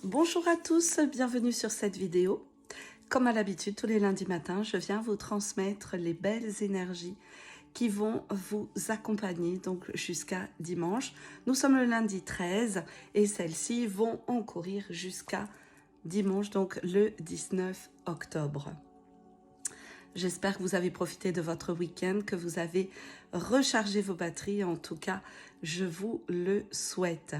Bonjour à tous, bienvenue sur cette vidéo. Comme à l'habitude, tous les lundis matins, je viens vous transmettre les belles énergies qui vont vous accompagner donc jusqu'à dimanche. Nous sommes le lundi 13 et celles-ci vont encourir jusqu'à dimanche, donc le 19 octobre. J'espère que vous avez profité de votre week-end, que vous avez rechargé vos batteries. En tout cas, je vous le souhaite.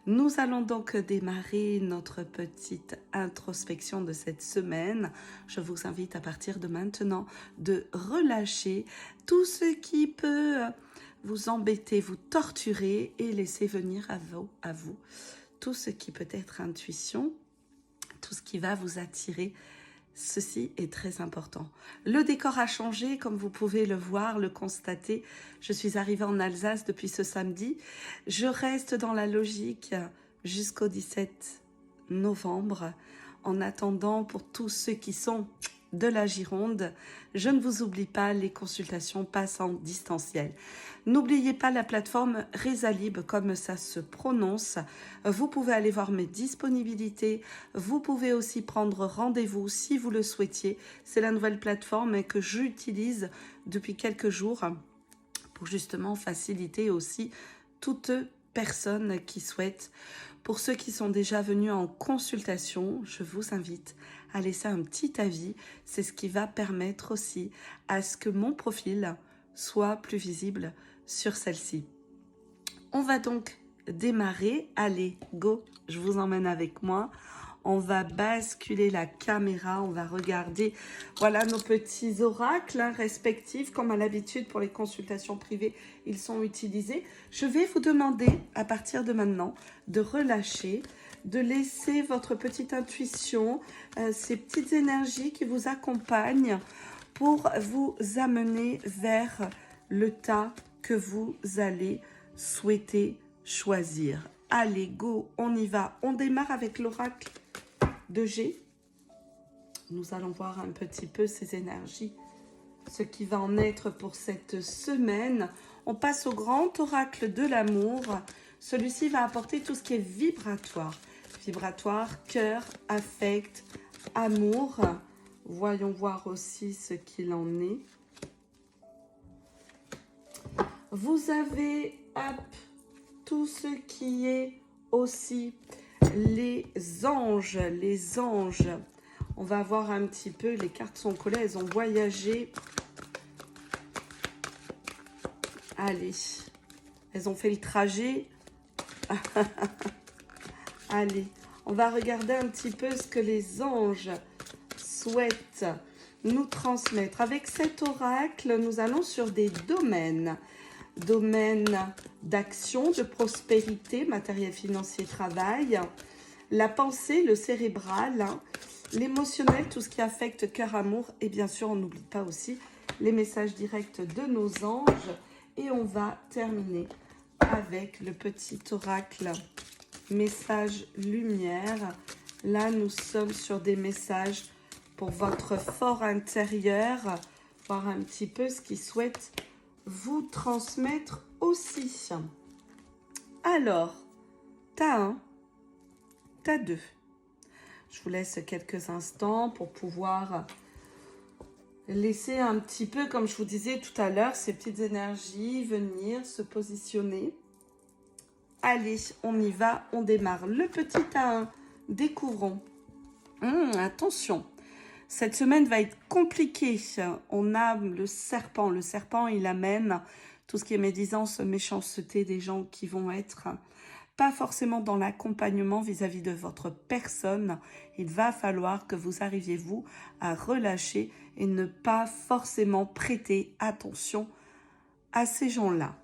Nous allons donc démarrer notre petite introspection de cette semaine. Je vous invite à partir de maintenant de relâcher tout ce qui peut vous embêter, vous torturer et laisser venir à vous tout ce qui peut être intuition, tout ce qui va vous attirer. Ceci est très important. Le décor a changé, comme vous pouvez le voir, le constater. Je suis arrivée en Alsace depuis ce samedi. Je reste dans la logique jusqu'au 17 novembre. En attendant, pour tous ceux qui sont de la Gironde, je ne vous oublie pas, les consultations passent en distanciel. N'oubliez pas la plateforme Rezalib, comme ça se prononce. Vous pouvez aller voir mes disponibilités. Vous pouvez aussi prendre rendez-vous si vous le souhaitiez. C'est la nouvelle plateforme que j'utilise depuis quelques jours pour justement faciliter aussi toute personne qui souhaite. Pour ceux qui sont déjà venus en consultation, je vous invite à laisser un petit avis. C'est ce qui va permettre aussi à ce que mon profil soit plus visible sur celle-ci. On va donc démarrer. Allez, go, je vous emmène avec moi. On va basculer la caméra, on va regarder, voilà nos petits oracles respectifs, comme à l'habitude pour les consultations privées, ils sont utilisés. Je vais vous demander, à partir de maintenant, de relâcher, de laisser votre petite intuition, ces petites énergies qui vous accompagnent pour vous amener vers le tas que vous allez souhaiter choisir. Allez, go, on y va. On démarre avec l'oracle de G. Nous allons voir un petit peu ces énergies, ce qui va en être pour cette semaine. On passe au grand oracle de l'amour. Celui-ci va apporter tout ce qui est vibratoire. Vibratoire, cœur, affect, amour. Voyons voir aussi ce qu'il en est. Vous avez tout ce qui est aussi les anges. Les anges, on va voir un petit peu, les cartes sont collées, elles ont voyagé. Allez, elles ont fait le trajet. Allez, on va regarder un petit peu ce que les anges souhaitent nous transmettre. Avec cet oracle, nous allons sur des domaines. Domaine d'action, de prospérité, matériel, financier, travail, la pensée, le cérébral, l'émotionnel, tout ce qui affecte cœur, amour, et bien sûr, on n'oublie pas aussi les messages directs de nos anges. Et on va terminer avec le petit oracle message lumière. Là, nous sommes sur des messages pour votre fort intérieur, voir un petit peu ce qu'ils souhaitent vous transmettre aussi. Alors, tas 1, tas 2. Je vous laisse quelques instants pour pouvoir laisser un petit peu, comme je vous disais tout à l'heure, ces petites énergies venir se positionner. Allez, on y va, on démarre. Le petit tas 1, découvrons. Attention. Cette semaine va être compliquée. On a le serpent. Le serpent, il amène tout ce qui est médisance, méchanceté des gens qui vont être pas forcément dans l'accompagnement vis-à-vis de votre personne. Il va falloir que vous arriviez, vous, à relâcher et ne pas forcément prêter attention à ces gens-là.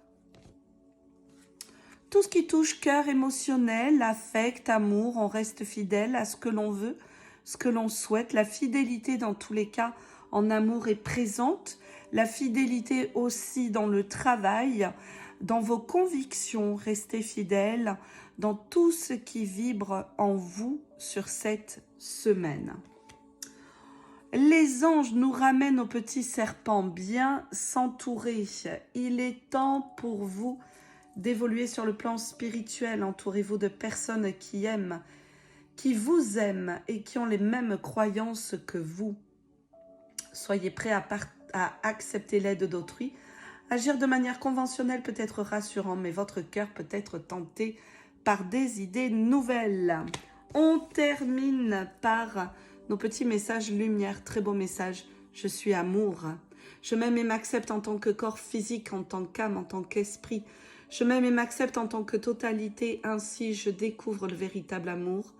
Tout ce qui touche cœur émotionnel, affect, amour, on reste fidèle à ce que l'on veut, ce que l'on souhaite. La fidélité dans tous les cas en amour est présente. La fidélité aussi dans le travail, dans vos convictions, restez fidèles dans tout ce qui vibre en vous sur cette semaine. Les anges nous ramènent au petit serpent, bien s'entourer. Il est temps pour vous d'évoluer sur le plan spirituel. Entourez-vous de personnes qui aiment, qui vous aiment et qui ont les mêmes croyances que vous. Soyez prêts à accepter l'aide d'autrui. Agir de manière conventionnelle peut être rassurant, mais votre cœur peut être tenté par des idées nouvelles. On termine par nos petits messages lumière. Très beau message. Je suis amour. Je m'aime et m'accepte en tant que corps physique, en tant qu'âme, en tant qu'esprit. Je m'aime et m'accepte en tant que totalité. Ainsi, je découvre le véritable amour.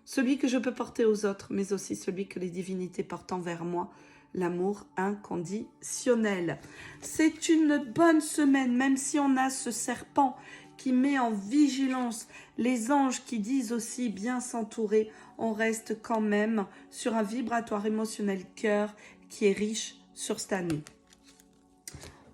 Celui que je peux porter aux autres, mais aussi celui que les divinités portent envers moi. L'amour inconditionnel. C'est une bonne semaine, même si on a ce serpent qui met en vigilance les anges qui disent aussi bien s'entourer, on reste quand même sur un vibratoire émotionnel cœur qui est riche sur cette année.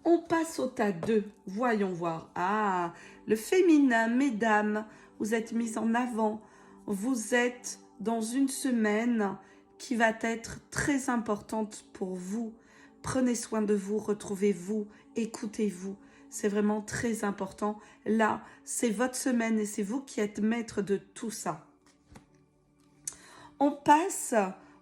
On passe au tas 2, voyons voir. Ah, le féminin, mesdames, vous êtes mises en avant, vous êtes dans une semaine qui va être très importante pour vous. Prenez soin de vous, retrouvez-vous, écoutez-vous. C'est vraiment très important. Là, c'est votre semaine et c'est vous qui êtes maître de tout ça. On passe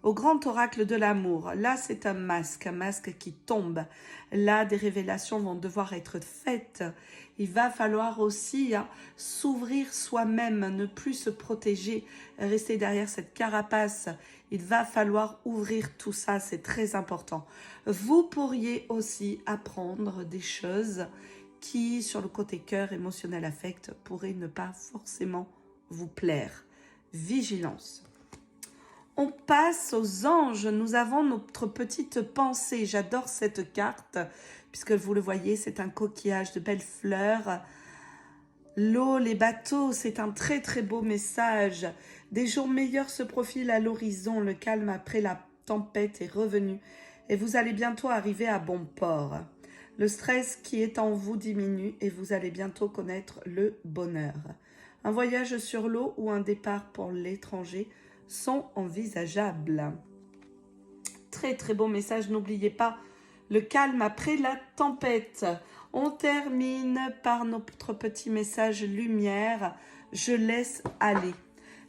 au grand oracle de l'amour. Là, c'est un masque qui tombe. Là, des révélations vont devoir être faites. Il va falloir aussi s'ouvrir soi-même, ne plus se protéger, rester derrière cette carapace. Il va falloir ouvrir tout ça, c'est très important. Vous pourriez aussi apprendre des choses qui, sur le côté cœur, émotionnel, affect, pourraient ne pas forcément vous plaire. Vigilance. On passe aux anges. Nous avons notre petite pensée. J'adore cette carte, puisque vous le voyez, c'est un coquillage de belles fleurs. L'eau, les bateaux, c'est un très très beau message. Des jours meilleurs se profilent à l'horizon. Le calme après la tempête est revenu. Et vous allez bientôt arriver à bon port. Le stress qui est en vous diminue et vous allez bientôt connaître le bonheur. Un voyage sur l'eau ou un départ pour l'étranger sont envisageables. Très très beau message, n'oubliez pas le calme après la tempête. On termine par notre petit message lumière. Je laisse aller.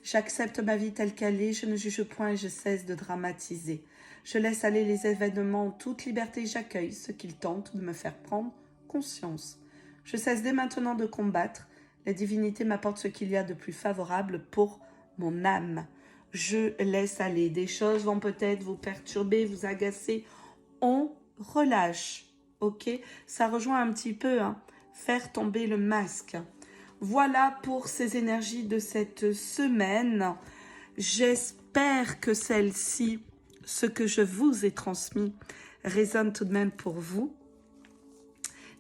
J'accepte ma vie telle qu'elle est, je ne juge point et je cesse de dramatiser. Je laisse aller les événements en toute liberté et j'accueille ce qu'ils tentent de me faire prendre conscience. Je cesse dès maintenant de combattre. Les divinités m'apportent ce qu'il y a de plus favorable pour mon âme. Je laisse aller. Des choses vont peut-être vous perturber, vous agacer. On relâche, ok? Ça rejoint un petit peu, faire tomber le masque. Voilà pour ces énergies de cette semaine. J'espère que celle-ci, ce que je vous ai transmis, résonne tout de même pour vous.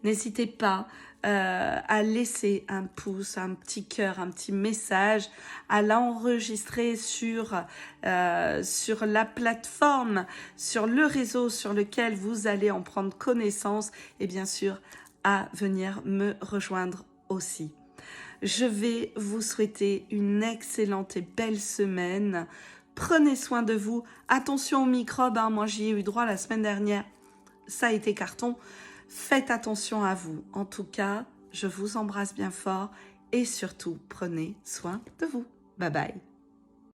N'hésitez pas à laisser un pouce, un petit cœur, un petit message, à l'enregistrer sur la plateforme, sur le réseau sur lequel vous allez en prendre connaissance et bien sûr à venir me rejoindre aussi. Je vais vous souhaiter une excellente et belle semaine. Prenez soin de vous. Attention aux microbes, moi j'y ai eu droit la semaine dernière. Ça a été carton. Faites attention à vous. En tout cas, je vous embrasse bien fort et surtout, prenez soin de vous. Bye bye.